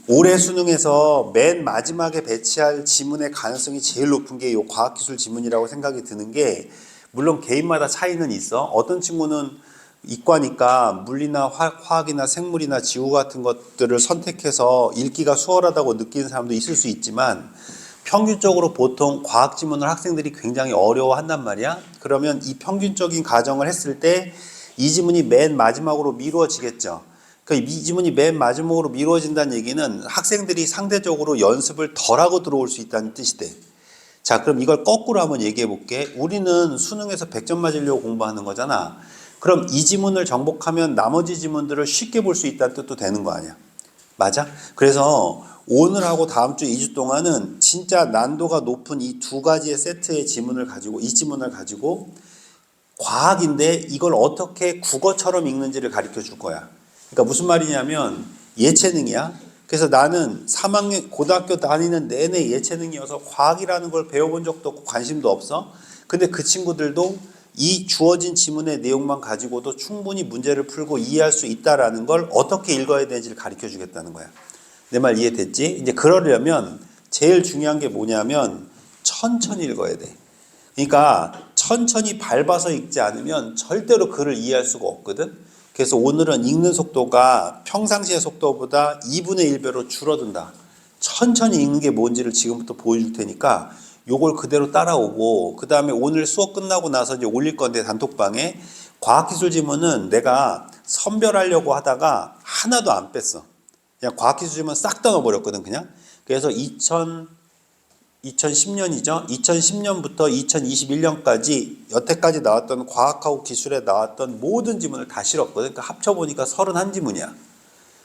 올해 수능에서 맨 마지막에 배치할 지문의 가능성이 제일 높은 게 이 과학기술 지문이라고 생각이 드는 게, 물론 개인마다 차이는 있어. 어떤 친구는 이과니까 물리나 화학이나 생물이나 지구 같은 것들을 선택해서 읽기가 수월하다고 느끼는 사람도 있을 수 있지만, 평균적으로 보통 과학 지문을 학생들이 굉장히 어려워한단 말이야. 그러면 이 평균적인 가정을 했을 때 이 지문이 맨 마지막으로 미루어지겠죠. 그러니까 이 지문이 맨 마지막으로 미루어진다는 얘기는 학생들이 상대적으로 연습을 덜하고 들어올 수 있다는 뜻이 돼. 자, 그럼 이걸 거꾸로 한번 얘기해 볼게. 우리는 수능에서 100점 맞으려고 공부하는 거잖아. 그럼 이 지문을 정복하면 나머지 지문들을 쉽게 볼 수 있다는 뜻도 되는 거 아니야. 맞아? 그래서 오늘하고 다음 주 2주 동안은 진짜 난도가 높은 이 두 가지의 세트의 지문을 가지고, 이 지문을 가지고 과학인데 이걸 어떻게 국어처럼 읽는지를 가르쳐 줄 거야. 그러니까 무슨 말이냐면 예체능이야. 그래서 나는 3학년 고등학교 다니는 내내 예체능이어서 과학이라는 걸 배워본 적도 없고 관심도 없어. 근데 그 친구들도 이 주어진 지문의 내용만 가지고도 충분히 문제를 풀고 이해할 수 있다라는 걸 어떻게 읽어야 되는지를 가르쳐 주겠다는 거야. 내 말 이해됐지? 이제 그러려면 제일 중요한 게 뭐냐면 천천히 읽어야 돼. 그러니까 천천히 밟아서 읽지 않으면 절대로 글을 이해할 수가 없거든. 그래서 오늘은 읽는 속도가 평상시의 속도보다 2분의 1배로 줄어든다. 천천히 읽는 게 뭔지를 지금부터 보여줄 테니까 요걸 그대로 따라오고, 그 다음에 오늘 수업 끝나고 나서 이제 올릴 건데 단톡방에 과학기술 지문은 내가 선별하려고 하다가 하나도 안 뺐어. 그냥 과학기술 지문 싹 다 넣어버렸거든 그냥. 그래서 2010년이죠. 2010년부터 2021년까지 여태까지 나왔던 과학하고 기술에 나왔던 모든 지문을 다 실었거든. 그러니까 합쳐보니까 31지문이야.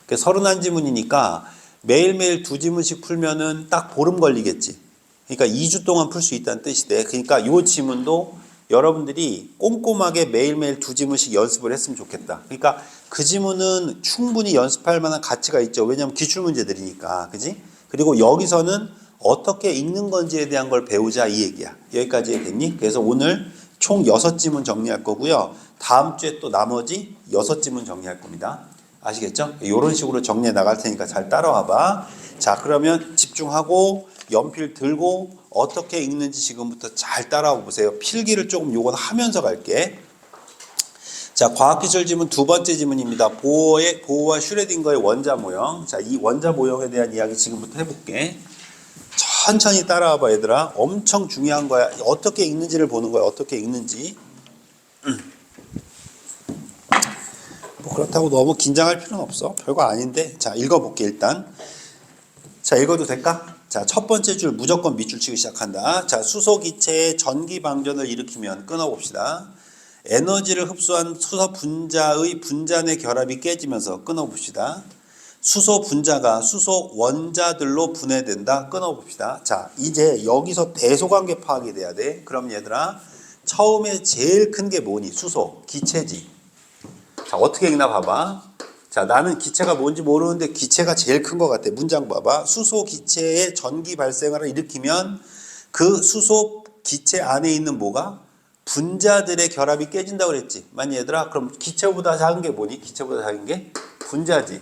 31지문이니까 매일매일 2지문씩 풀면은 딱 보름 걸리겠지. 그러니까 2주 동안 풀 수 있다는 뜻이 돼. 그러니까 이 지문도 여러분들이 꼼꼼하게 매일매일 2지문씩 연습을 했으면 좋겠다. 그러니까 그 지문은 충분히 연습할 만한 가치가 있죠. 왜냐하면 기출문제들이니까. 그지? 그리고 여기서는 어떻게 읽는 건지에 대한 걸 배우자 이 얘기야. 여기까지 됐니? 그래서 오늘 총 6지문 정리할 거고요. 다음 주에 또 나머지 6지문 정리할 겁니다. 아시겠죠? 이런 식으로 정리해 나갈 테니까 잘 따라와 봐. 자, 그러면 집중하고 연필 들고 어떻게 읽는지 지금부터 잘 따라와 보세요. 필기를 조금 요건 하면서 갈게. 자, 과학기술 지문 두 번째 지문입니다. 보호와 슈레딩거의 원자 모형. 자, 이 원자 모형에 대한 이야기 지금부터 해볼게. 천천히 따라와봐 얘들아. 엄청 중요한 거야. 어떻게 읽는지를 보는 거야. 어떻게 읽는지. 뭐 그렇다고 너무 긴장할 필요는 없어. 별거 아닌데. 자, 읽어볼게 일단. 자, 읽어도 될까? 자, 첫 번째 줄 무조건 밑줄 치기 시작한다. 자, 수소 기체의 전기 방전을 일으키면 끊어봅시다. 에너지를 흡수한 수소 분자의 분자 내 결합이 깨지면서 끊어봅시다. 수소 분자가 수소 원자들로 분해된다. 끊어봅시다. 자, 이제 여기서 대소관계 파악이 돼야 돼. 그럼 얘들아, 처음에 제일 큰 게 뭐니? 수소, 기체지. 자, 어떻게 읽나 봐봐. 자, 나는 기체가 뭔지 모르는데 기체가 제일 큰 것 같아. 문장 봐봐. 수소 기체의 전기 발생을 일으키면 그 수소 기체 안에 있는 뭐가? 분자들의 결합이 깨진다고 그랬지. 맞니 얘들아? 그럼 기체보다 작은 게 뭐니? 기체보다 작은 게 분자지.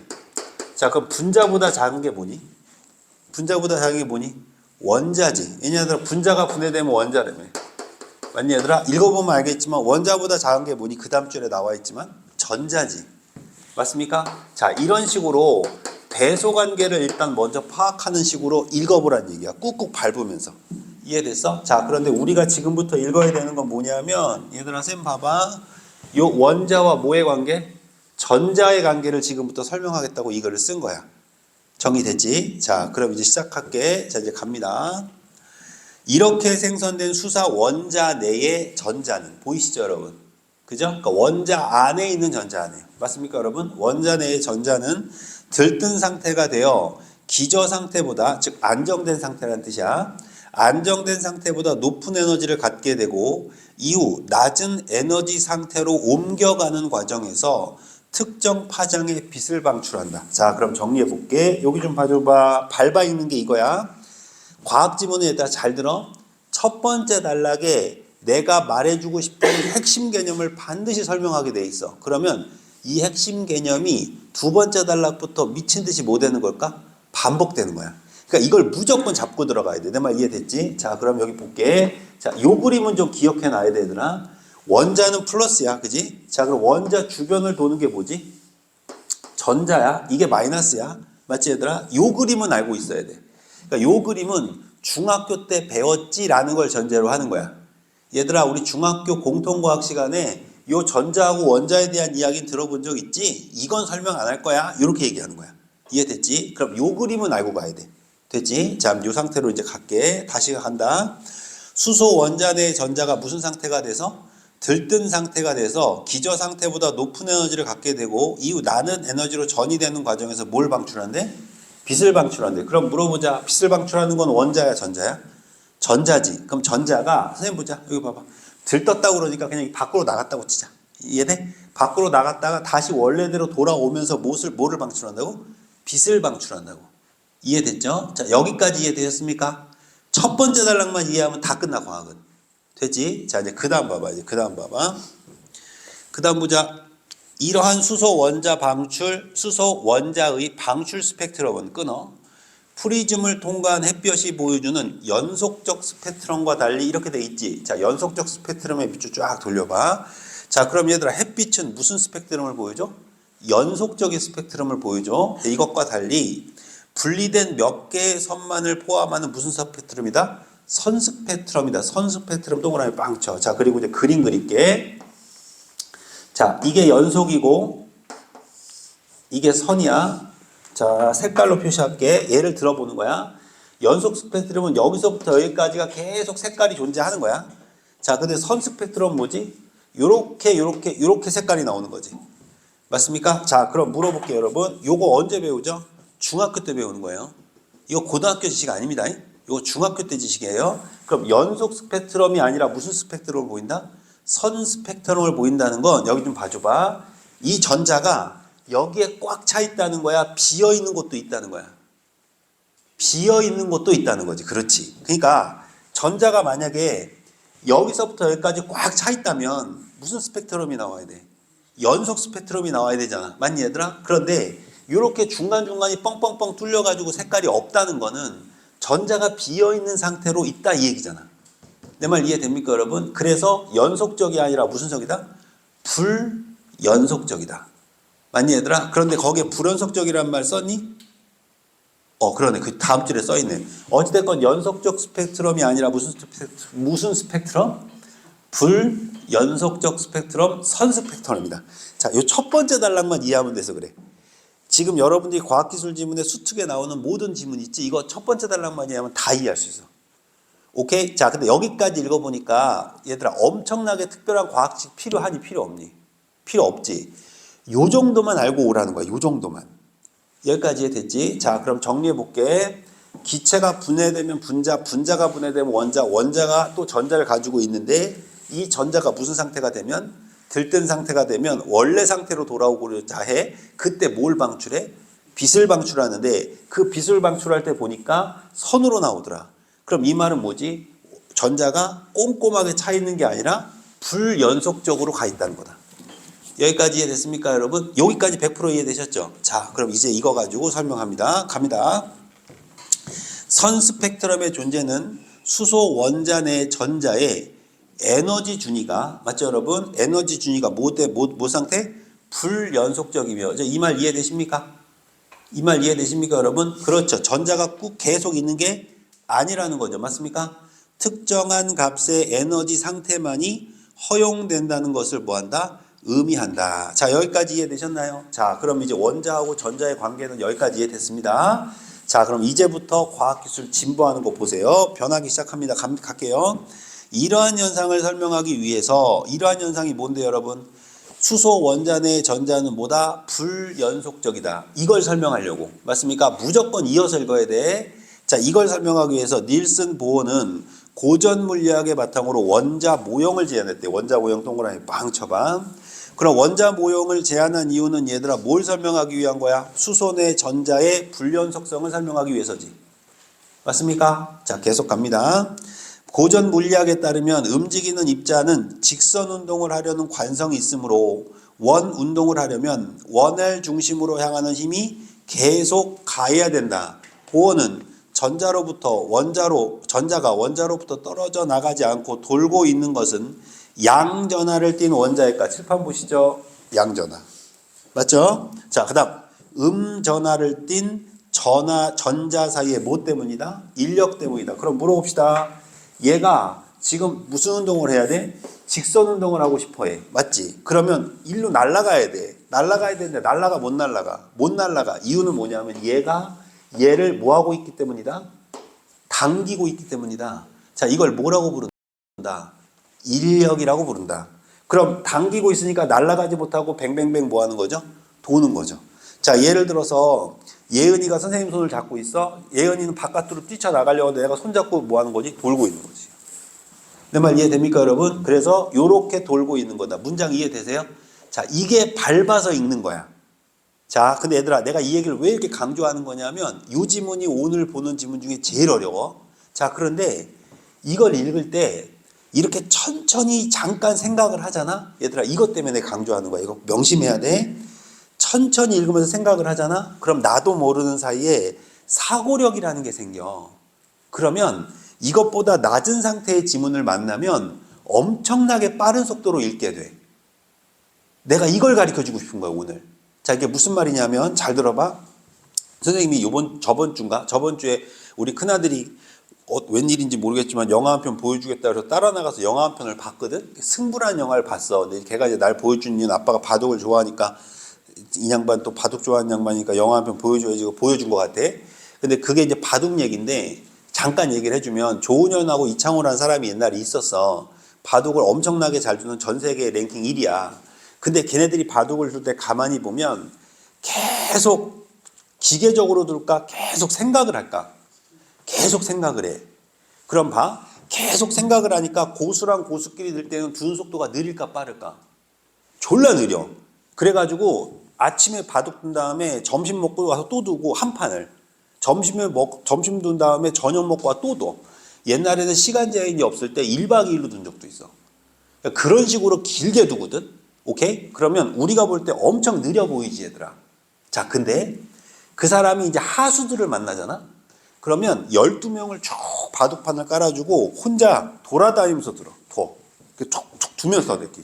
자, 그럼 분자보다 작은 게 뭐니? 분자보다 작은 게 뭐니? 원자지. 얘네들아, 분자가 분해되면 원자라며. 맞니 얘들아? 읽어보면 알겠지만 원자보다 작은 게 뭐니? 그 다음 줄에 나와 있지만 전자지. 맞습니까? 자, 이런 식으로 대소관계를 일단 먼저 파악하는 식으로 읽어보란 얘기야. 꾹꾹 밟으면서. 이해됐어? 자, 그런데 우리가 지금부터 읽어야 되는 건 뭐냐면, 얘들아 쌤 봐봐. 요 원자와 뭐의 관계? 전자의 관계를 지금부터 설명하겠다고 이거를 쓴 거야. 정리됐지? 자, 그럼 이제 시작할게. 자, 이제 갑니다. 이렇게 생성된 수사 원자 내의 전자는 보이시죠 여러분? 그죠? 그러니까 원자 안에 있는 전자네요. 맞습니까 여러분? 원자 내의 전자는 들뜬 상태가 되어 기저 상태보다, 즉 안정된 상태라는 뜻이야. 안정된 상태보다 높은 에너지를 갖게 되고 이후 낮은 에너지 상태로 옮겨가는 과정에서 특정 파장의 빛을 방출한다. 자, 그럼 정리해 볼게. 여기 좀 봐줘봐. 밟아 읽는 게 이거야. 과학 지문에다 잘 들어. 첫 번째 단락에 내가 말해주고 싶은 핵심 개념을 반드시 설명하게 돼 있어. 그러면 이 핵심 개념이 두 번째 단락부터 미친 듯이 뭐 되는 걸까? 반복되는 거야. 그러니까 이걸 무조건 잡고 들어가야 돼. 내 말 이해됐지? 자, 그럼 여기 볼게. 자, 요 그림은 좀 기억해 놔야 돼, 얘들아. 원자는 플러스야, 그지? 자, 그럼 원자 주변을 도는 게 뭐지? 전자야. 이게 마이너스야. 맞지, 얘들아? 요 그림은 알고 있어야 돼. 그러니까 요 그림은 중학교 때 배웠지라는 걸 전제로 하는 거야. 얘들아, 우리 중학교 공통과학 시간에 요 전자하고 원자에 대한 이야기 들어본 적 있지? 이건 설명 안 할 거야. 이렇게 얘기하는 거야. 이해됐지? 그럼 요 그림은 알고 가야 돼. 됐지? 자, 요 상태로 이제 갈게. 다시 간다. 수소 원자 내 전자가 무슨 상태가 돼서? 들뜬 상태가 돼서 기저 상태보다 높은 에너지를 갖게 되고 이후 나는 에너지로 전이 되는 과정에서 뭘 방출한대? 빛을 방출한대. 그럼 물어보자. 빛을 방출하는 건 원자야, 전자야? 전자지. 그럼 전자가 선생님 보자. 여기 봐봐. 들떴다고 그러니까 그냥 밖으로 나갔다고 치자. 이해돼? 밖으로 나갔다가 다시 원래대로 돌아오면서 뭐를 방출한다고? 빛을 방출한다고. 이해됐죠? 자, 여기까지 이해되셨습니까? 첫 번째 단락만 이해하면 다 끝나, 과학은. 됐지? 자, 이제 그 다음 봐봐. 그 다음 보자. 이러한 수소 원자의 방출 스펙트럼은 끊어. 프리즘을 통과한 햇볕이 보여주는 연속적 스펙트럼과 달리 이렇게 돼 있지. 자, 연속적 스펙트럼의 밑줄 쫙 돌려봐. 자, 그럼 얘들아, 햇빛은 무슨 스펙트럼을 보여줘? 연속적인 스펙트럼을 보여줘. 이것과 달리 분리된 몇 개의 선만을 포함하는 무슨 스펙트럼이다? 선 스펙트럼이다. 선 스펙트럼 동그라미 빵 쳐. 자, 그리고 이제 그림 그릴게. 자, 이게 연속이고 이게 선이야. 자, 색깔로 표시할게. 예를 들어보는 거야. 연속 스펙트럼은 여기서부터 여기까지가 계속 색깔이 존재하는 거야. 자, 근데 선 스펙트럼은 뭐지? 요렇게 색깔이 나오는 거지. 맞습니까? 자, 그럼 물어볼게요, 여러분. 요거 언제 배우죠? 중학교 때 배우는 거예요. 이거 고등학교 지식 아닙니다. 이거 중학교 때 지식이에요. 그럼 연속 스펙트럼이 아니라 무슨 스펙트럼을 보인다? 선 스펙트럼을 보인다는 건 여기 좀 봐줘봐. 이 전자가 여기에 꽉 차 있다는 거야? 비어 있는 곳도 있다는 거야? 비어 있는 곳도 있다는 거지. 그렇지. 그러니까 전자가 만약에 여기서부터 여기까지 꽉 차 있다면 무슨 스펙트럼이 나와야 돼? 연속 스펙트럼이 나와야 되잖아. 맞니, 얘들아? 그런데 이렇게 중간중간이 뻥뻥뻥 뚫려가지고 색깔이 없다는 거는 전자가 비어있는 상태로 있다 이 얘기잖아. 내 말 이해됩니까, 여러분? 그래서 연속적이 아니라 무슨 적이다? 불연속적이다. 맞니, 얘들아? 그런데 거기에 불연속적이라는 말 썼니? 그러네. 그 다음 줄에 써있네. 어찌됐건 연속적 스펙트럼이 아니라 무슨 스펙트럼? 불연속적 스펙트럼, 선 스펙트럼입니다. 자, 요 첫 번째 단락만 이해하면 돼서 그래. 지금 여러분들이 과학기술 지문에 수특에 나오는 모든 지문 있지? 이거 첫 번째 단락만 이해하면 다 이해할 수 있어. 오케이? 자, 근데 여기까지 읽어보니까 얘들아 엄청나게 특별한 과학식 필요하니 필요 없니? 필요 없지. 요 정도만 알고 오라는 거야. 요 정도만. 여기까지 이해됐지? 자, 그럼 정리해볼게. 기체가 분해되면 분자가 분해되면 원자가 또 전자를 가지고 있는데 이 전자가 무슨 상태가 되면? 들뜬 상태가 되면 원래 상태로 돌아오고자 해. 그때 뭘 방출해? 빛을 방출하는데 그 빛을 방출할 때 보니까 선으로 나오더라. 그럼 이 말은 뭐지? 전자가 꼼꼼하게 차 있는 게 아니라 불연속적으로 가 있다는 거다. 여기까지 이해됐습니까, 여러분? 여기까지 100% 이해되셨죠? 자, 그럼 이제 이거 가지고 설명합니다. 갑니다. 선 스펙트럼의 존재는 수소 원자 내 전자의 에너지 준위가, 맞죠, 여러분? 에너지 준위가 뭐 상태? 불연속적이며. 이 말 이해되십니까? 이 말 이해되십니까, 여러분? 그렇죠. 전자가 꾹 계속 있는 게 아니라는 거죠. 맞습니까? 특정한 값의 에너지 상태만이 허용된다는 것을 뭐한다? 의미한다. 자, 여기까지 이해되셨나요? 자, 그럼 이제 원자하고 전자의 관계는 여기까지 이해됐습니다. 자, 그럼 이제부터 과학기술 진보하는 거 보세요. 변하기 시작합니다. 갈게요. 이러한 현상을 설명하기 위해서, 이러한 현상이 뭔데, 여러분? 수소 원자 내 전자는 뭐다? 불연속적이다. 이걸 설명하려고. 맞습니까? 무조건 이어서 읽어야 돼. 자, 이걸 설명하기 위해서 닐슨 보어는 고전 물리학의 바탕으로 원자 모형을 제안했대. 원자 모형 동그라미 빵 쳐봐. 그럼 원자 모형을 제안한 이유는 얘들아 뭘 설명하기 위한 거야? 수소 내 전자의 불연속성을 설명하기 위해서지. 맞습니까? 자, 계속 갑니다. 고전 물리학에 따르면 움직이는 입자는 직선 운동을 하려는 관성이 있으므로 원 운동을 하려면 원을 중심으로 향하는 힘이 계속 가해야 된다. 보어는 전자가 원자로부터 떨어져 나가지 않고 돌고 있는 것은 양전하를 띤 원자일까? 칠판 보시죠. 양전하. 맞죠? 자, 그 다음 음전하를 띤 전자 사이에 뭐 때문이다? 인력 때문이다. 그럼 물어봅시다. 얘가 지금 무슨 운동을 해야 돼? 직선 운동을 하고 싶어 해. 맞지? 그러면 일로 날아가야 돼. 날아가야 되는데 날아가 못 날아가. 못 날아가. 이유는 뭐냐면 얘가 얘를 뭐 하고 있기 때문이다? 당기고 있기 때문이다. 자, 이걸 뭐라고 부른다? 인력이라고 부른다. 그럼 당기고 있으니까 날아가지 못하고 뱅뱅뱅 뭐 하는 거죠? 도는 거죠. 자, 예를 들어서 예은이가 선생님 손을 잡고 있어. 예은이는 바깥으로 뛰쳐나가려고 하는데 내가 손잡고 뭐 하는 거지? 돌고 있는 거지. 내 말 이해됩니까, 여러분? 그래서 요렇게 돌고 있는 거다. 문장 이해되세요? 자, 이게 밟아서 읽는 거야. 자, 근데 얘들아, 내가 이 얘기를 왜 이렇게 강조하는 거냐면 이 지문이 오늘 보는 지문 중에 제일 어려워. 자, 그런데 이걸 읽을 때 이렇게 천천히 잠깐 생각을 하잖아. 얘들아, 이것 때문에 강조하는 거야. 이거 명심해야 돼. 천천히 읽으면서 생각을 하잖아. 그럼 나도 모르는 사이에 사고력이라는 게 생겨. 그러면 이것보다 낮은 상태의 지문을 만나면 엄청나게 빠른 속도로 읽게 돼. 내가 이걸 가르쳐주고 싶은 거야, 오늘. 자, 이게 무슨 말이냐면 잘 들어봐. 선생님이 저번 주에 우리 큰아들이 웬일인지 모르겠지만 영화 한 편 보여주겠다 해서 따라 나가서 영화 한 편을 봤거든. 승부라는 영화를 봤어. 근데 걔가 이제 날 보여준 이유는 아빠가 바둑을 좋아하니까, 이 양반 또 바둑 좋아하는 양반이니까 영화 한 편 보여줘야지 보여준 것 같아. 근데 그게 이제 바둑 얘기인데 잠깐 얘기를 해주면 조은현하고 이창호라는 사람이 옛날에 있었어. 바둑을 엄청나게 잘 두는 전 세계 랭킹 1위야. 근데 걔네들이 바둑을 둘 때 가만히 보면 계속 기계적으로 둘까? 계속 생각을 할까? 계속 생각을 해. 그럼 봐. 계속 생각을 하니까 고수랑 고수끼리 들 때는 두는 속도가 느릴까 빠를까? 졸라 느려. 그래가지고 아침에 바둑 둔 다음에 점심 먹고 와서 또 두고 한 판을. 점심 둔 다음에 저녁 먹고 와 또 둬. 옛날에는 시간 제한이 없을 때 1박 2일로 둔 적도 있어. 그러니까 그런 식으로 길게 두거든. 오케이? 그러면 우리가 볼 때 엄청 느려 보이지, 얘들아. 자, 근데 그 사람이 이제 하수들을 만나잖아? 그러면 12명을 쭉 바둑판을 깔아주고 혼자 돌아다니면서 들어. 툭툭 두면서 이렇게.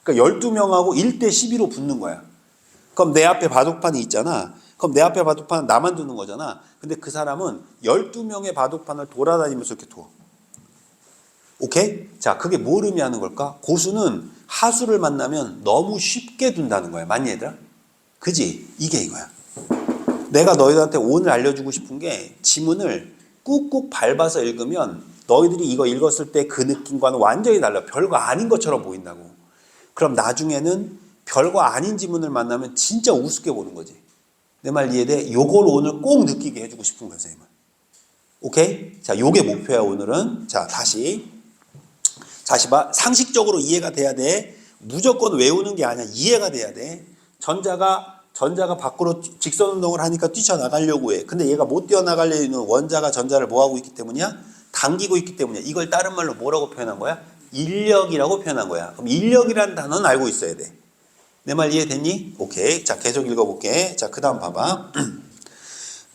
그러니까 12명하고 1대 12로 붙는 거야. 그럼 내 앞에 바둑판이 있잖아. 그럼 내 앞에 바둑판은 나만 두는 거잖아. 근데 그 사람은 12명의 바둑판을 돌아다니면서 이렇게 둬. 오케이? 자, 그게 뭘 의미하는 걸까? 고수는 하수를 만나면 너무 쉽게 둔다는 거야. 맞니, 얘들아? 그지? 이게 이거야. 내가 너희들한테 오늘 알려주고 싶은 게 지문을 꾹꾹 밟아서 읽으면 너희들이 이거 읽었을 때 그 느낌과는 완전히 달라. 별거 아닌 것처럼 보인다고. 그럼 나중에는 별거 아닌 지문을 만나면 진짜 우습게 보는 거지. 내 말 이해돼? 요걸 오늘 꼭 느끼게 해주고 싶은 거야, 선생님은. 오케이? 자, 요게 목표야, 오늘은. 자, 다시 봐. 상식적으로 이해가 돼야 돼. 무조건 외우는 게 아니야. 이해가 돼야 돼. 전자가 밖으로 직선 운동을 하니까 뛰쳐나가려고 해. 근데 얘가 못 뛰어나가려는 원자가 전자를 뭐 하고 있기 때문이야? 당기고 있기 때문이야. 이걸 다른 말로 뭐라고 표현한 거야? 인력이라고 표현한 거야. 그럼 인력이라는 단어는 알고 있어야 돼. 내 말 이해됐니? 오케이. 자, 계속 읽어볼게. 자, 그 다음 봐봐.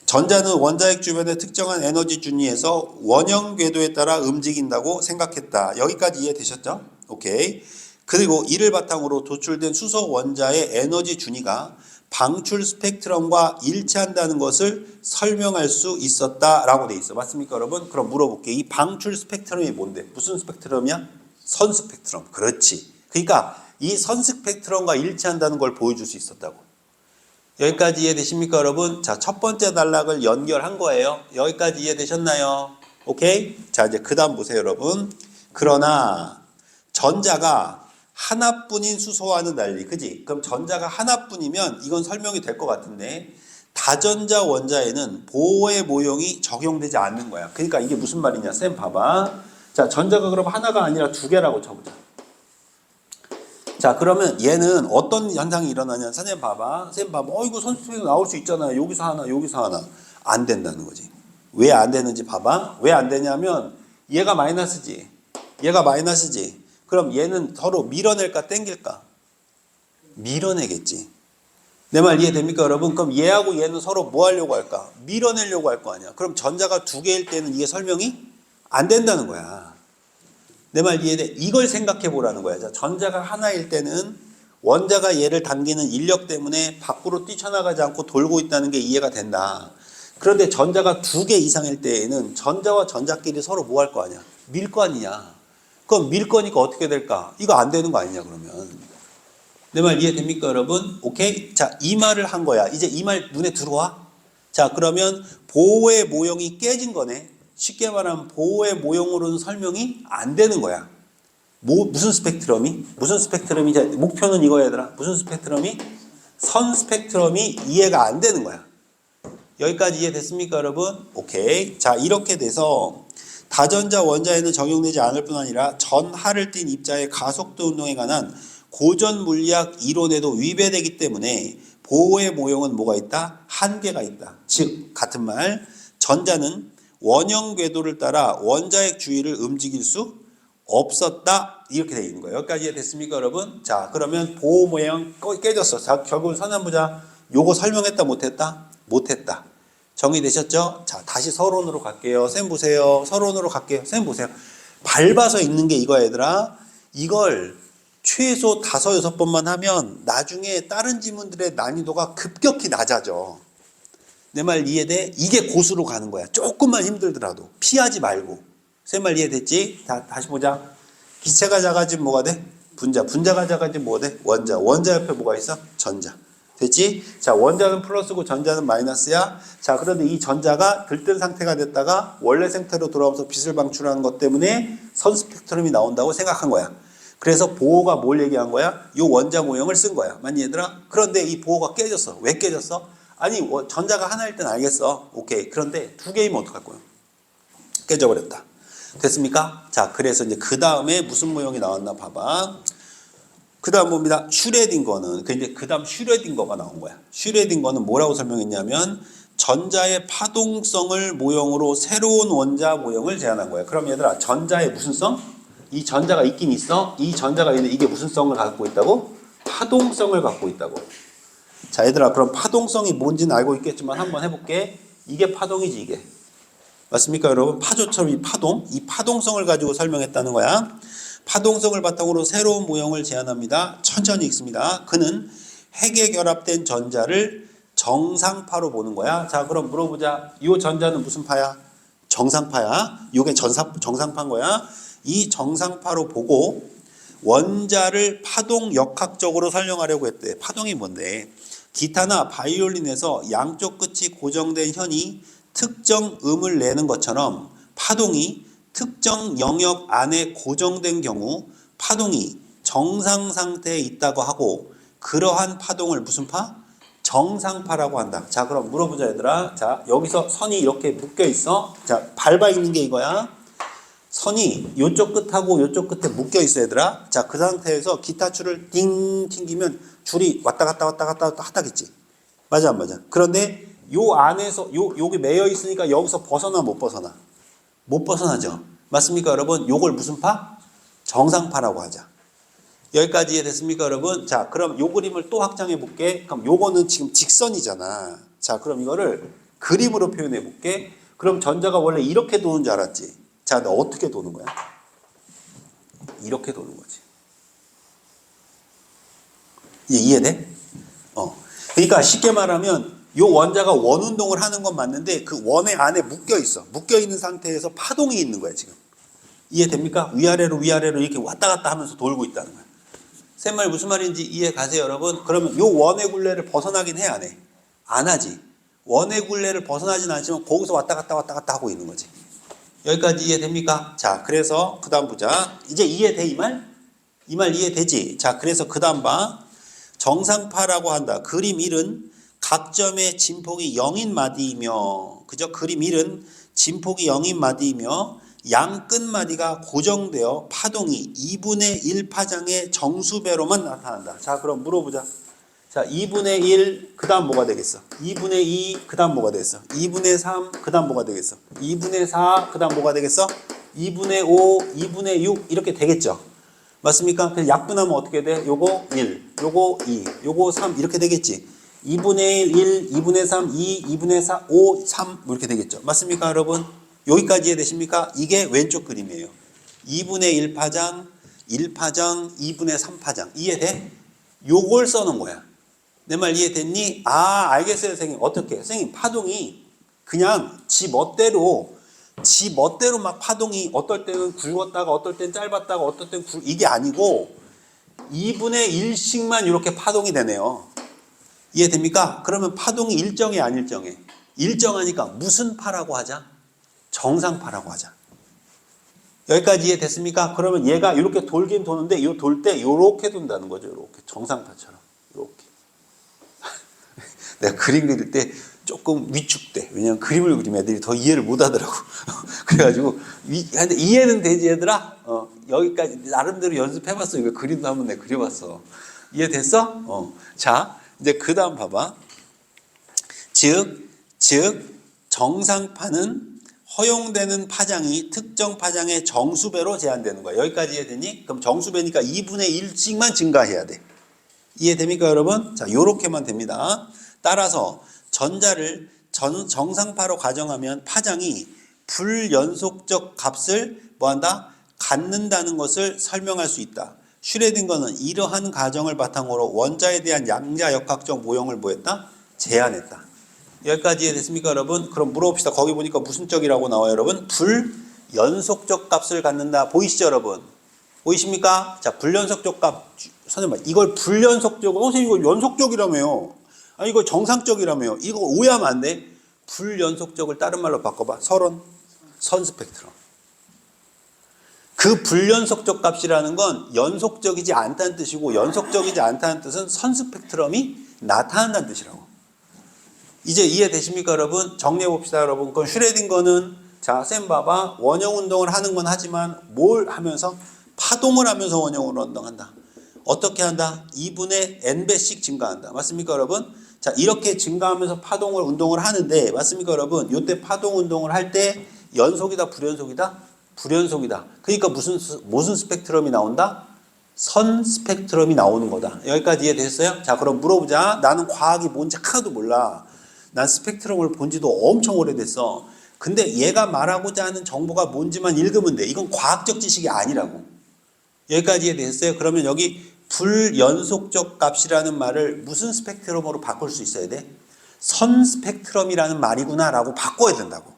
전자는 원자핵 주변의 특정한 에너지 준위에서 원형 궤도에 따라 움직인다고 생각했다. 여기까지 이해되셨죠? 오케이. 그리고 이를 바탕으로 도출된 수소 원자의 에너지 준위가 방출 스펙트럼과 일치한다는 것을 설명할 수 있었다라고 돼 있어. 맞습니까, 여러분? 그럼 물어볼게. 이 방출 스펙트럼이 뭔데? 무슨 스펙트럼이야? 선 스펙트럼. 그렇지. 그러니까 이 선 스펙트럼과 일치한다는 걸 보여줄 수 있었다고. 여기까지 이해되십니까, 여러분? 자, 첫 번째 단락을 연결한 거예요. 여기까지 이해되셨나요? 오케이? 자, 이제 그 다음 보세요, 여러분. 그러나 전자가 하나뿐인 수소와는 달리, 그지? 그럼 전자가 하나뿐이면 이건 설명이 될 것 같은데 다전자 원자에는 보호의 모형이 적용되지 않는 거야. 그러니까 이게 무슨 말이냐? 쌤 봐봐. 자, 전자가 그럼 하나가 아니라 두 개라고 쳐보자. 자, 그러면 얘는 어떤 현상이 일어나냐? 선생님 봐봐. 이거 선수팩 나올 수 있잖아요. 여기서 하나, 여기서 하나. 안 된다는 거지. 왜 안 되는지 봐봐. 왜 안 되냐면 얘가 마이너스지. 얘가 마이너스지. 그럼 얘는 서로 밀어낼까 땡길까? 밀어내겠지. 내 말 이해됩니까, 여러분? 그럼 얘하고 얘는 서로 뭐 하려고 할까? 밀어내려고 할 거 아니야. 그럼 전자가 두 개일 때는 이게 설명이 안 된다는 거야. 내 말 이해돼? 이걸 생각해 보라는 거야. 자, 전자가 하나일 때는 원자가 얘를 당기는 인력 때문에 밖으로 뛰쳐나가지 않고 돌고 있다는 게 이해가 된다. 그런데 전자가 두 개 이상일 때에는 전자와 전자끼리 서로 뭐 할 거 아니야? 밀 거 아니냐. 그럼 밀 거니까 어떻게 될까? 이거 안 되는 거 아니냐, 그러면. 내 말 이해됩니까, 여러분? 오케이? 자, 이 말을 한 거야. 이제 이 말 눈에 들어와? 자, 그러면 보호의 모형이 깨진 거네. 쉽게 말하면 보호의 모형으로는 설명이 안 되는 거야. 무슨 스펙트럼이? 무슨 스펙트럼이? 목표는 이거야, 얘들아. 무슨 스펙트럼이? 선 스펙트럼이 이해가 안 되는 거야. 여기까지 이해됐습니까, 여러분? 오케이. 자, 이렇게 돼서 다전자 원자에는 적용되지 않을 뿐 아니라 전하를 띤 입자의 가속도 운동에 관한 고전 물리학 이론에도 위배되기 때문에 보호의 모형은 뭐가 있다? 한계가 있다. 즉, 같은 말, 전자는 원형 궤도를 따라 원자핵 주위를 움직일 수 없었다. 이렇게 되어 있는 거예요. 여기까지 이해됐습니까, 여러분? 자, 그러면 보호 모형 깨졌어. 자, 결국 선한부자 요거 설명했다 못했다? 못했다. 정리되셨죠? 자, 다시 서론으로 갈게요. 쌤 보세요. 서론으로 갈게요. 쌤 보세요. 밟아서 읽는 게 이거야, 얘들아. 이걸 최소 5, 6번만 하면 나중에 다른 지문들의 난이도가 급격히 낮아져. 내 말 이해돼? 이게 고수로 가는 거야. 조금만 힘들더라도 피하지 말고. 쌤 말 이해됐지? 다시 보자. 기체가 작아지면 뭐가 돼? 분자. 분자가 작아지면 뭐가 돼? 원자. 원자 옆에 뭐가 있어? 전자. 됐지? 자, 원자는 플러스고 전자는 마이너스야. 자, 그런데 이 전자가 들뜬 상태가 됐다가 원래 상태로 돌아오면서 빛을 방출하는 것 때문에 선 스펙트럼이 나온다고 생각한 거야. 그래서 보호가 뭘 얘기한 거야? 요 원자 모형을 쓴 거야. 맞니, 얘들아? 그런데 이 보호가 깨졌어. 왜 깨졌어? 아니, 전자가 하나일 땐 알겠어. 오케이. 그런데 두 개이면 어떡할 거야? 깨져버렸다. 됐습니까? 자, 그래서 이제 그 다음에 무슨 모형이 나왔나 봐봐. 그 다음 봅니다. 슈레딩거는, 근데 그 다음 슈레딩거가 나온 거야. 슈레딩거는 뭐라고 설명했냐면, 전자의 파동성을 모형으로 새로운 원자 모형을 제안한 거야. 그럼 얘들아, 전자의 무슨 성? 이 전자가 있긴 있어. 이 전자가 있는데 이게 무슨 성을 갖고 있다고? 파동성을 갖고 있다고. 자, 얘들아, 그럼 파동성이 뭔지는 알고 있겠지만 한번 해볼게. 이게 파동이지, 이게. 맞습니까, 여러분? 파조처럼 이 파동성을 가지고 설명했다는 거야. 파동성을 바탕으로 새로운 모형을 제안합니다. 천천히 읽습니다. 그는 핵에 결합된 전자를 정상파로 보는 거야. 자, 그럼 물어보자. 이 전자는 무슨 파야? 정상파야. 이게 정상파인 거야. 이 정상파로 보고 원자를 파동 역학적으로 설명하려고 했대. 파동이 뭔데? 기타나 바이올린에서 양쪽 끝이 고정된 현이 특정 음을 내는 것처럼 파동이 특정 영역 안에 고정된 경우 파동이 정상 상태에 있다고 하고 그러한 파동을 무슨 파? 정상파라고 한다. 자, 그럼 물어보자, 얘들아. 자, 여기서 선이 이렇게 묶여 있어. 자, 밟아 있는 게 이거야. 선이 요쪽 끝하고 요쪽 끝에 묶여 있어, 얘들아. 자, 그 상태에서 기타 줄을 띵 튕기면 줄이 왔다 갔다 하다겠지. 맞아, 안 맞아? 그런데 요 안에서 여기 매여 있으니까 여기서 벗어나 못 벗어나? 못 벗어나죠. 맞습니까, 여러분? 요걸 무슨 파? 정상파라고 하자. 여기까지 이해됐습니까, 여러분? 자, 그럼 요 그림을 또 확장해 볼게. 그럼 요거는 지금 직선이잖아. 자, 그럼 이거를 그림으로 표현해 볼게. 그럼 전자가 원래 이렇게 도는 줄 알았지? 자, 근데 어떻게 도는 거야? 이렇게 도는 거지. 이해돼? 그러니까 쉽게 말하면 요 원자가 원운동을 하는 건 맞는데 그 원의 안에 묶여 있어. 묶여 있는 상태에서 파동이 있는 거야, 지금. 이해됩니까? 위아래로 이렇게 왔다 갔다 하면서 돌고 있다는 거야. 쌤 말 무슨 말인지 이해 가세요, 여러분? 그러면 요 원의 굴레를 벗어나긴 해, 안 해? 안 하지. 원의 굴레를 벗어나진 않지만 거기서 왔다 갔다 하고 있는 거지. 여기까지 이해됩니까? 자, 그래서 그 다음 보자. 이제 이해돼, 이 말? 이 말 이해되지? 자, 그래서 그 다음 봐. 정상파라고 한다. 그림 1은 각 점의 진폭이 0인 마디이며, 그죠? 그림 1은 진폭이 0인 마디이며 양 끝마디가 고정되어 파동이 2분의 1 파장의 정수배로만 나타난다. 자, 그럼 물어보자. 자, 2분의 1, 그 다음 뭐가 되겠어? 2분의 2, 그 다음 뭐가 되겠어? 2분의 3, 그 다음 뭐가 되겠어? 2분의 4, 그 다음 뭐가 되겠어? 2분의 5, 2분의 6, 이렇게 되겠죠? 맞습니까? 그래서 약분하면 어떻게 돼? 요거 1, 요거 2, 요거 3, 이렇게 되겠지? 2분의 1, 2분의 3, 2, 2분의 4, 5, 3 이렇게 되겠죠. 맞습니까 여러분? 여기까지 이해되십니까? 이게 왼쪽 그림이에요. 2분의 1파장, 1파장, 2분의 3파장. 이해돼? 요걸 써놓은 거야. 내 말 이해됐니? 아, 알겠어요 선생님. 어떻게? 선생님 파동이 그냥 지 멋대로 막 파동이 어떨 때는 굵었다가 어떨 때는 짧았다가 어떨 때는 이게 아니고 2분의 1씩만 이렇게 파동이 되네요. 이해됩니까? 그러면 파동이 일정해 안 일정해? 일정하니까 무슨 파라고 하자? 정상파라고 하자. 여기까지 이해됐습니까? 그러면 얘가 이렇게 돌긴 도는데 이 돌 때 이렇게 돈다는 거죠. 이렇게 정상파처럼 이렇게. 내가 그림 그릴 때 조금 위축돼. 왜냐면 그림을 그리면 애들이 더 이해를 못 하더라고. 그래가지고 근데 이해는 되지 얘들아? 여기까지 나름대로 연습해봤어. 이거 그림도 한번 내가 그려봤어. 이해됐어? 자 이제 그 다음 봐봐. 즉 정상파는 허용되는 파장이 특정 파장의 정수배로 제한되는 거야. 여기까지 이해되니? 그럼 정수배니까 2분의 1씩만 증가해야 돼. 이해됩니까 여러분? 자 요렇게만 됩니다. 따라서 전자를 정상파로 가정하면 파장이 불연속적 값을 뭐한다? 갖는다는 것을 설명할 수 있다. 슈레딩거는 이러한 가정을 바탕으로 원자에 대한 양자역학적 모형을 뭐했다? 제안했다. 여기까지 이해됐습니까 여러분? 그럼 물어봅시다. 거기 보니까 무슨 적이라고 나와요 여러분? 불연속적 값을 갖는다. 보이시죠 여러분? 보이십니까? 자, 불연속적 값. 선생님, 이걸 불연속적으로, 선생님 이거 연속적이라며요. 아니 이거 정상적이라며요. 이거 오해하면 안 돼. 불연속적을 다른 말로 바꿔봐. 선 스펙트럼. 그 불연속적 값이라는 건 연속적이지 않다는 뜻이고 연속적이지 않다는 뜻은 선 스펙트럼이 나타난다는 뜻이라고. 이제 이해되십니까 여러분? 정리해 봅시다 여러분. 그건 슈레딩거는 자, 쌤 봐봐. 원형 운동을 하는 건 하지만 뭘 하면서? 파동을 하면서 원형으로 운동한다. 어떻게 한다? 2분의 n배씩 증가한다. 맞습니까 여러분? 자, 이렇게 증가하면서 파동을 운동을 하는데 맞습니까 여러분? 이때 파동 운동을 할 때 연속이다 불연속이다? 불연속이다. 그러니까 무슨 스펙트럼이 나온다? 선 스펙트럼이 나오는 거다. 여기까지 이해됐어요? 자, 그럼 물어보자. 나는 과학이 뭔지 하나도 몰라. 난 스펙트럼을 본 지도 엄청 오래됐어. 근데 얘가 말하고자 하는 정보가 뭔지만 읽으면 돼. 이건 과학적 지식이 아니라고. 여기까지 이해됐어요? 그러면 여기 불연속적 값이라는 말을 무슨 스펙트럼으로 바꿀 수 있어야 돼? 선 스펙트럼이라는 말이구나 라고 바꿔야 된다고.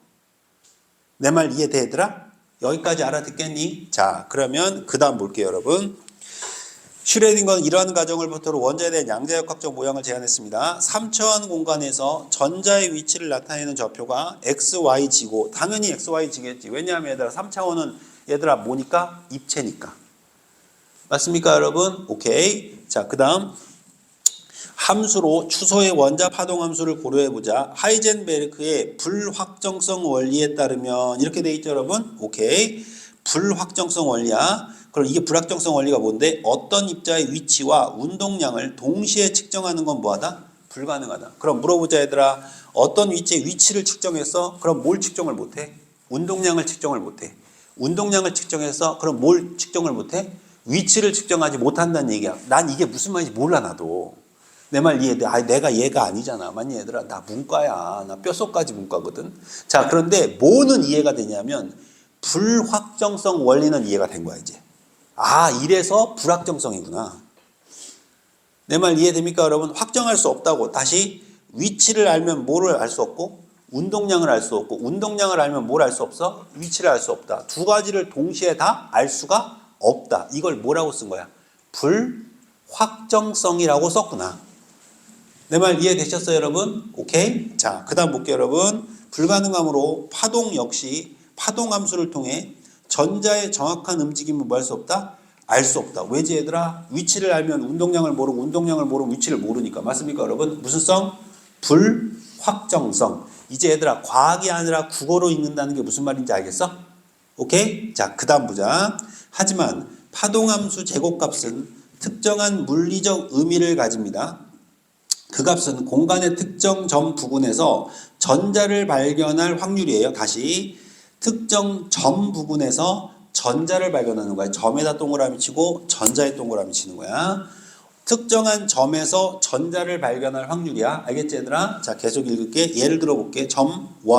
내 말 이해돼 얘들아? 여기까지 알아듣겠니? 자, 그러면 그 다음 볼게요 여러분. 슈레딩거는 이러한 가정을 바탕으로 원자에 대한 양자역학적 모양을 제안했습니다. 3차원 공간에서 전자의 위치를 나타내는 좌표가 XY지고 당연히 XY지겠지. 왜냐하면 얘들아 3차원은 얘들아 뭐니까? 입체니까. 맞습니까 여러분? 오케이. 자, 그 다음 함수로 추소의 원자 파동 함수를 고려해보자. 하이젠베르크의 불확정성 원리에 따르면 이렇게 돼 있죠 여러분? 오케이. 불확정성 원리야. 그럼 이게 불확정성 원리가 뭔데? 어떤 입자의 위치와 운동량을 동시에 측정하는 건 뭐하다? 불가능하다. 그럼 물어보자 얘들아. 어떤 위치의 위치를 측정했어? 그럼 뭘 측정을 못해? 운동량을 측정을 못해. 운동량을 측정해서 그럼 뭘 측정을 못해? 위치를 측정하지 못한다는 얘기야. 난 이게 무슨 말인지 몰라 나도. 내 말 이해돼? 아, 내가 얘가 아니잖아. 맞니 얘들아? 나 문과야. 나 뼛속까지 문과거든. 자, 그런데 뭐는 이해가 되냐면 불확정성 원리는 이해가 된 거야 이제. 아, 이래서 불확정성이구나. 내 말 이해됩니까 여러분? 확정할 수 없다고. 다시 위치를 알면 뭐를 알 수 없고 운동량을 알 수 없고 운동량을 알면 뭘 알 수 없어? 위치를 알 수 없다. 두 가지를 동시에 다 알 수가 없다. 이걸 뭐라고 쓴 거야? 불확정성이라고 썼구나. 내 말 이해되셨어요 여러분? 오케이? 자, 그 다음 볼게요 여러분. 불가능함으로 파동 역시 파동 함수를 통해 전자의 정확한 움직임을 뭐 할 수 없다? 알 수 없다. 왜지 얘들아? 위치를 알면 운동량을 모르고 운동량을 모르면 위치를 모르니까. 맞습니까 여러분? 무슨 성? 불확정성. 이제 얘들아 과학이 아니라 국어로 읽는다는 게 무슨 말인지 알겠어? 오케이? 자, 그 다음 보자. 하지만 파동함수 제곱값은 특정한 물리적 의미를 가집니다. 그 값은 공간의 특정 점 부근에서 전자를 발견할 확률이에요. 다시 특정 점 부근에서 전자를 발견하는 거야. 점에다 동그라미 치고 전자에 동그라미 치는 거야. 특정한 점에서 전자를 발견할 확률이야. 알겠지 얘들아? 자, 계속 읽을게. 예를 들어 볼게. 점 1,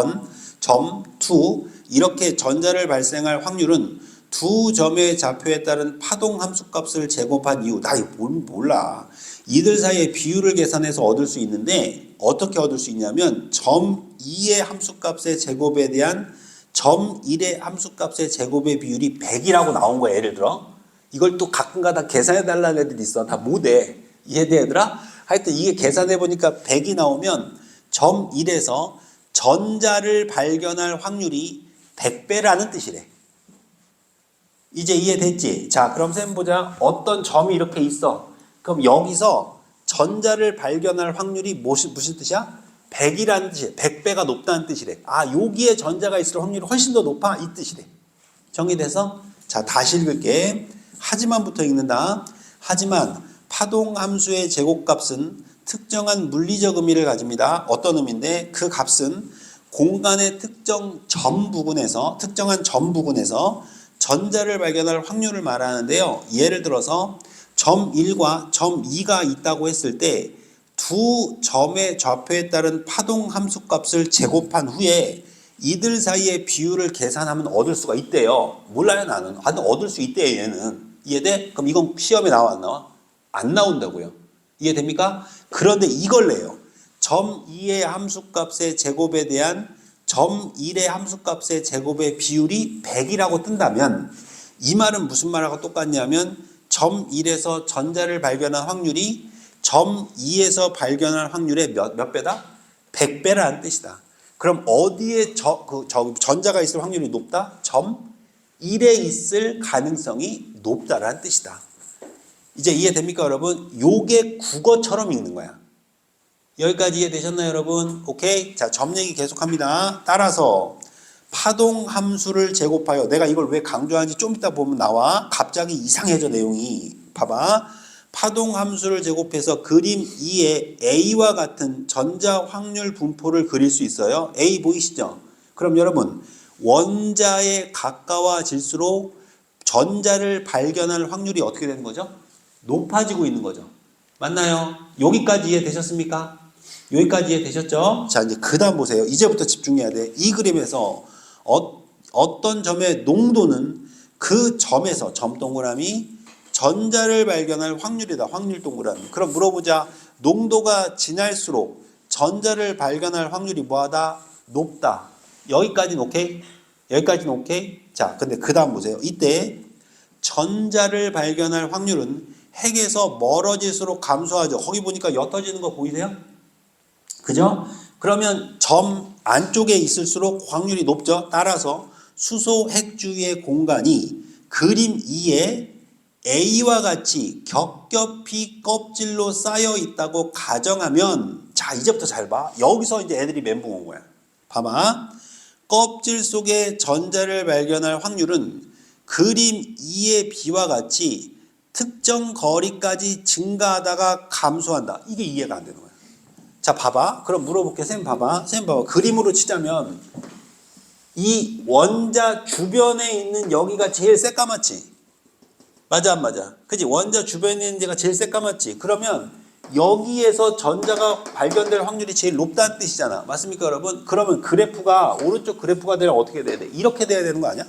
점 2 이렇게 전자를 발생할 확률은 두 점의 좌표에 따른 파동 함수값을 제곱한 이후 나 이거 몰라. 이들 사이의 비율을 계산해서 얻을 수 있는데 어떻게 얻을 수 있냐면 점 2의 함수값의 제곱에 대한 점 1의 함수값의 제곱의 비율이 100이라고 나온 거야. 예를 들어 이걸 또 가끔가다 계산해 달라는 애들이 있어. 다 못해. 이해돼 얘들아? 하여튼 이게 계산해 보니까 100이 나오면 점 1에서 전자를 발견할 확률이 100배라는 뜻이래. 이제 이해됐지? 자, 그럼 쌤 보자. 어떤 점이 이렇게 있어. 그럼 여기서 전자를 발견할 확률이 무슨 뜻이야? 100이라는 뜻이래. 100배가 높다는 뜻이래. 아, 여기에 전자가 있을 확률이 훨씬 더 높아? 이 뜻이래. 정리돼서? 자, 다시 읽을게. 하지만부터 읽는다. 하지만 파동 함수의 제곱값은 특정한 물리적 의미를 가집니다. 어떤 의미인데 그 값은 공간의 특정한 점 부근에서 전자를 발견할 확률을 말하는데요. 예를 들어서 점 1과 점 2가 있다고 했을 때 두 점의 좌표에 따른 파동 함수 값을 제곱한 후에 이들 사이의 비율을 계산하면 얻을 수가 있대요. 몰라요 나는. 얻을 수 있대요 얘는. 이해돼? 그럼 이건 시험에 나와 안 나와? 안 나온다고요. 이해됩니까? 그런데 이걸 내요. 점 2의 함수값의 제곱에 대한 점 1의 함수값의 제곱의 비율이 100이라고 뜬다면 이 말은 무슨 말하고 똑같냐면 점 1에서 전자를 발견한 확률이 점 2에서 발견할 확률의 몇 배다? 100배라는 뜻이다. 그럼 어디에 전자가 있을 확률이 높다? 점 1에 있을 가능성이 높다라는 뜻이다. 이제 이해됩니까 여러분? 요게 국어처럼 읽는 거야. 여기까지 이해되셨나요 여러분? 오케이? 자, 점 얘기 계속합니다. 따라서 파동 함수를 제곱하여 내가 이걸 왜 강조하는지 좀 이따 보면 나와. 갑자기 이상해져 내용이. 봐봐. 파동 함수를 제곱해서 그림 2에 A와 같은 전자 확률 분포를 그릴 수 있어요. A 보이시죠? 그럼 여러분 원자에 가까워질수록 전자를 발견할 확률이 어떻게 되는 거죠? 높아지고 있는 거죠. 맞나요? 여기까지 이해되셨습니까? 여기까지 이해되셨죠? 자, 이제 그 다음 보세요. 이제부터 집중해야 돼. 이 그림에서 어떤 점의 농도는 그 점에서 점 동그라미 전자를 발견할 확률이다. 확률 동그라미. 그럼 물어보자. 농도가 지날수록 전자를 발견할 확률이 뭐하다? 높다. 여기까지는 오케이? 여기까지는 오케이? 자, 근데 그 다음 보세요. 이때 전자를 발견할 확률은 핵에서 멀어질수록 감소하죠. 거기 보니까 옅어지는 거 보이세요? 그죠? 그러면 점 안쪽에 있을수록 확률이 높죠. 따라서 수소 핵 주위의 공간이 그림 2에 A와 같이 겹겹이 껍질로 쌓여 있다고 가정하면 자, 이제부터 잘 봐. 여기서 이제 애들이 멘붕 온 거야. 봐봐. 껍질 속에 전자를 발견할 확률은 그림 2의 B와 같이 특정 거리까지 증가하다가 감소한다. 이게 이해가 안 되는 거야. 자, 봐봐. 그럼 물어볼게. 쌤 봐봐. 쌤 봐봐. 그림으로 치자면 이 원자 주변에 있는 여기가 제일 새까맣지? 맞아 안 맞아? 그치? 원자 주변에 있는 데가 제일 새까맣지? 그러면 여기에서 전자가 발견될 확률이 제일 높다는 뜻이잖아. 맞습니까 여러분? 그러면 그래프가 오른쪽 그래프가 되려면 어떻게 돼야 돼? 이렇게 돼야 되는 거 아니야?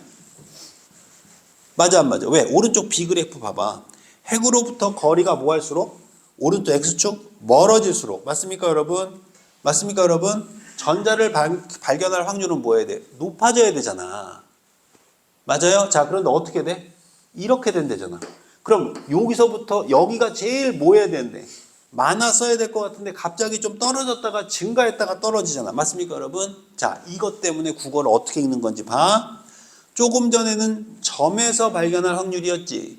맞아 안 맞아? 왜? 오른쪽 B그래프 봐봐. 핵으로부터 거리가 뭐 할수록? 오른쪽 X축 멀어질수록. 맞습니까 여러분? 맞습니까 여러분? 전자를 발견할 확률은 뭐 해야 돼? 높아져야 되잖아. 맞아요? 자, 그런데 어떻게 돼? 이렇게 된대잖아. 그럼 여기서부터 여기가 제일 뭐 해야 되는데? 많아 써야 될 것 같은데 갑자기 좀 떨어졌다가 증가했다가 떨어지잖아. 맞습니까 여러분? 자, 이것 때문에 국어를 어떻게 읽는 건지 봐. 조금 전에는 점에서 발견할 확률이었지.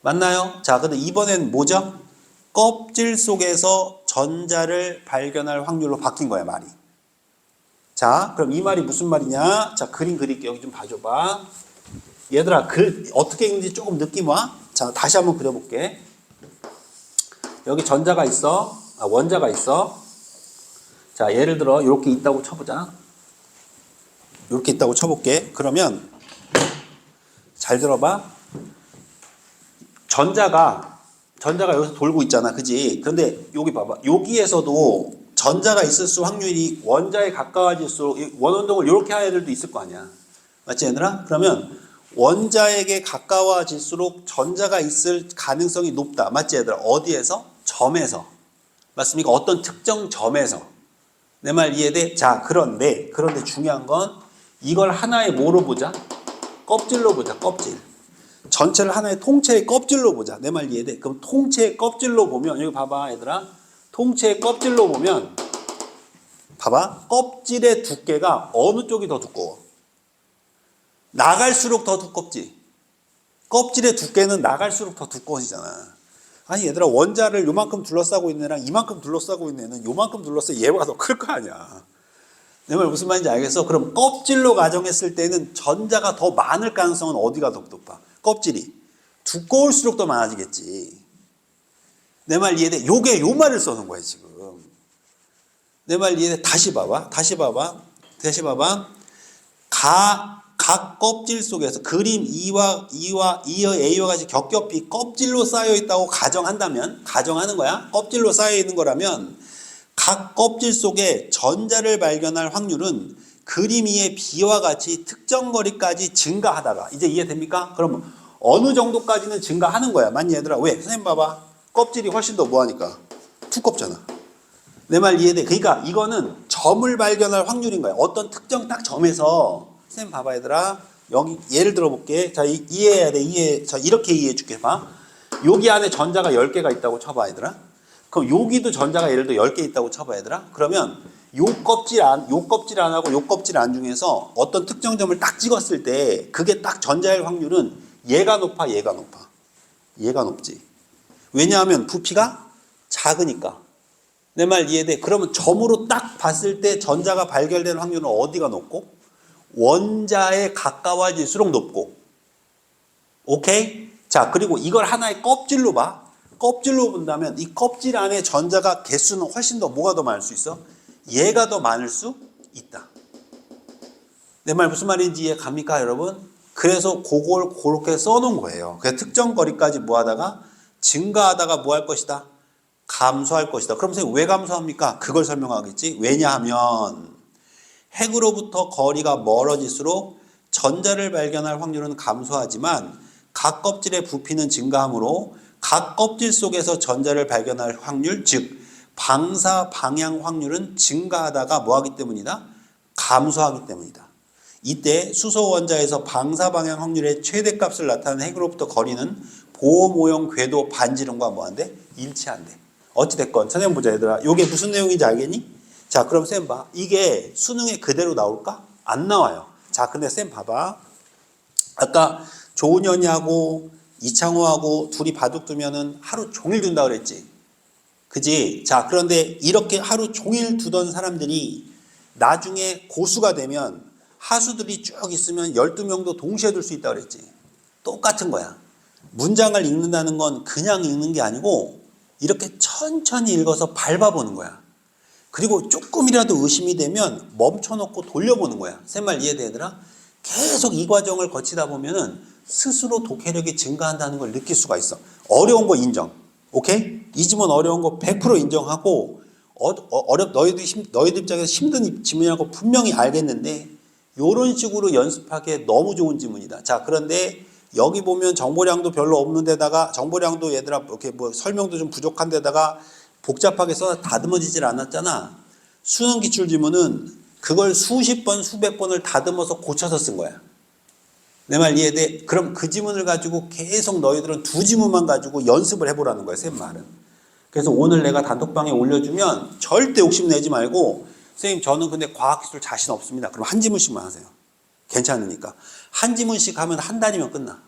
맞나요? 자, 근데 이번엔 뭐죠? 껍질 속에서 전자를 발견할 확률로 바뀐 거야, 말이. 자, 그럼 이 말이 무슨 말이냐? 자, 그림 그릴게. 여기 좀 봐줘봐. 얘들아, 어떻게 읽는지 조금 느낌 와? 자, 다시 한번 그려볼게. 여기 전자가 있어. 원자가 있어. 자, 예를 들어, 이렇게 있다고 쳐보자. 이렇게 있다고 쳐볼게. 그러면, 잘 들어봐. 전자가 전자가 여기서 돌고 있잖아. 그지? 그런데 여기 봐봐. 여기에서도 전자가 있을 수 확률이 원자에 가까워질수록 원운동을 이렇게 하는 애들도 있을 거 아니야. 맞지 얘들아? 그러면 원자에게 가까워질수록 전자가 있을 가능성이 높다. 맞지 얘들아? 어디에서? 점에서. 맞습니까? 어떤 특정 점에서. 내 말 이해돼? 자, 그런데 중요한 건 이걸 하나의 뭐로 보자? 껍질로 보자. 껍질. 전체를 하나의 통째의 껍질로 보자. 내 말 이해돼? 그럼 통째의 껍질로 보면 여기 봐봐 얘들아. 통째의 껍질로 보면 봐봐. 껍질의 두께가 어느 쪽이 더 두꺼워? 나갈수록 더 두껍지. 껍질의 두께는 나갈수록 더 두꺼워지잖아. 아니 얘들아 원자를 요만큼 둘러싸고 있는 애랑 이만큼 둘러싸고 있는 애는 요만큼 둘러싸 얘보다 더 클 거 아니야. 내 말 무슨 말인지 알겠어? 그럼 껍질로 가정했을 때는 전자가 더 많을 가능성은 어디가 더 높아? 껍질이. 두꺼울수록 더 많아지겠지. 내 말 이해돼? 요게 요 말을 써는 거야 지금. 내 말 이해돼? 다시 봐봐. 각 껍질 속에서 그림 A와 같이 겹겹이 껍질로 쌓여 있다고 가정하는 거야. 껍질로 쌓여 있는 거라면 각 껍질 속에 전자를 발견할 확률은 그림 2의 B와 같이 특정 거리까지 증가하다가 이제 이해됩니까? 그럼 어느 정도까지는 증가하는 거야. 맞니 얘들아? 왜? 선생님 봐봐. 껍질이 훨씬 더 뭐하니까? 두껍잖아. 내 말 이해돼? 그러니까 이거는 점을 발견할 확률인 거야. 어떤 특정 딱 점에서 선생님 봐봐 얘들아. 여기 예를 들어 볼게. 자 이해해야 돼. 자 이렇게 이해해 줄게. 봐. 여기 안에 전자가 10개가 있다고 쳐봐 얘들아. 그럼 여기도 전자가 예를 들어 10개 있다고 쳐봐 얘들아. 그러면 요 껍질 안하고 요 껍질 안 중에서 어떤 특정 점을 딱 찍었을 때 그게 딱 전자일 확률은 얘가 높아 얘가 높지. 왜냐하면 부피가 작으니까. 내 말 이해돼? 그러면 점으로 딱 봤을 때 전자가 발견되는 확률은 어디가 높고? 원자에 가까워질수록 높고. 오케이? 자, 그리고 이걸 하나의 껍질로 봐. 껍질로 본다면 이 껍질 안에 전자가 개수는 훨씬 더 뭐가 더 많을 수 있어? 얘가 더 많을 수 있다. 내 말 무슨 말인지 이해 갑니까 여러분? 그래서 그걸 그렇게 써놓은 거예요. 그래서 특정 거리까지 뭐 하다가 증가하다가 뭐 할 것이다? 감소할 것이다. 그럼 선생님 왜 감소합니까? 그걸 설명하겠지. 왜냐하면 핵으로부터 거리가 멀어질수록 전자를 발견할 확률은 감소하지만 각 껍질의 부피는 증가하므로 각 껍질 속에서 전자를 발견할 확률, 즉 방사 방향 확률은 증가하다가 뭐하기 때문이다? 감소하기 때문이다. 이때 수소 원자에서 방사 방향 확률의 최대값을 나타내는 핵으로부터 거리는 보호 모형 궤도 반지름과 뭐한대? 일치한대. 어찌됐건 선생님 보자 얘들아. 이게 무슨 내용인지 알겠니? 자 그럼 쌤 봐. 이게 수능에 그대로 나올까? 안 나와요. 자 근데 쌤 봐봐. 아까 조은현이하고 이창호하고 둘이 바둑 두면은 하루 종일 둔다 그랬지. 그지? 자 그런데 이렇게 하루 종일 두던 사람들이 나중에 고수가 되면 하수들이 쭉 있으면 12명도 동시에 둘 수 있다 그랬지. 똑같은 거야. 문장을 읽는다는 건 그냥 읽는 게 아니고 이렇게 천천히 읽어서 밟아보는 거야. 그리고 조금이라도 의심이 되면 멈춰놓고 돌려보는 거야. 새 말 이해돼 얘들아? 계속 이 과정을 거치다 보면은 스스로 독해력이 증가한다는 걸 느낄 수가 있어. 어려운 거 인정. 오케이? 이 지문 어려운 거 100% 인정하고 너희들 입장에서 힘든 지문이라고 분명히 알겠는데 이런 식으로 연습하기에 너무 좋은 지문이다. 자 그런데 여기 보면 정보량도 별로 없는 데다가 정보량도 얘들아 이렇게 뭐 설명도 좀 부족한 데다가 복잡하게 써서 다듬어지질 않았잖아. 수능 기출 지문은 그걸 수십 번 수백 번을 다듬어서 고쳐서 쓴 거야. 내 말 이해돼? 그럼 그 지문을 가지고 계속 너희들은 두 지문만 가지고 연습을 해보라는 거야 쌤 말은. 그래서 오늘 내가 단톡방에 올려주면 절대 욕심내지 말고 선생님 저는 근데 과학기술 자신 없습니다. 그럼 한 지문씩만 하세요. 괜찮으니까. 한 지문씩 하면 한 달이면 끝나.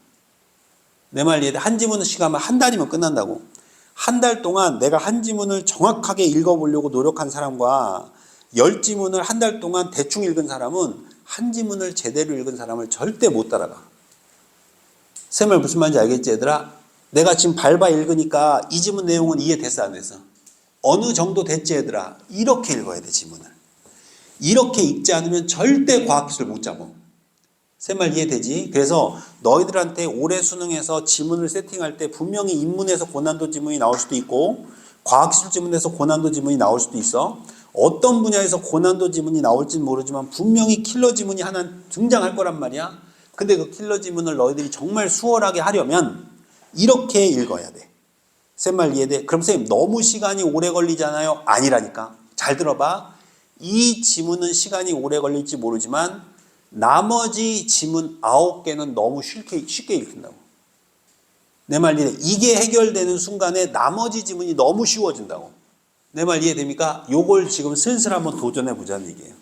내 말 이해돼? 한 지문씩 하면 한 달이면 끝난다고. 한 달 동안 내가 한 지문을 정확하게 읽어보려고 노력한 사람과 10지문을 한 달 동안 대충 읽은 사람은 한 지문을 제대로 읽은 사람을 절대 못 따라가. 쌤을 무슨 말인지 알겠지 얘들아? 내가 지금 밟아 읽으니까 이 지문 내용은 이해됐어 안 됐어? 어느 정도 됐지 얘들아? 이렇게 읽어야 돼 지문을. 이렇게 읽지 않으면 절대 과학기술 못 잡아. 쌤 말 이해되지? 그래서 너희들한테 올해 수능에서 지문을 세팅할 때 분명히 인문에서 고난도 지문이 나올 수도 있고 과학기술 지문에서 고난도 지문이 나올 수도 있어. 어떤 분야에서 고난도 지문이 나올지는 모르지만 분명히 킬러 지문이 하나 등장할 거란 말이야. 근데 그 킬러 지문을 너희들이 정말 수월하게 하려면 이렇게 읽어야 돼. 쌤 말 이해돼? 그럼 쌤 너무 시간이 오래 걸리잖아요. 아니라니까. 잘 들어봐. 이 지문은 시간이 오래 걸릴지 모르지만 나머지 지문 9개는 너무 쉽게 읽힌다고. 내 말 이해? 이게 해결되는 순간에 나머지 지문이 너무 쉬워진다고. 내 말 이해됩니까? 요걸 지금 슬슬 한번 도전해 보자는 얘기예요.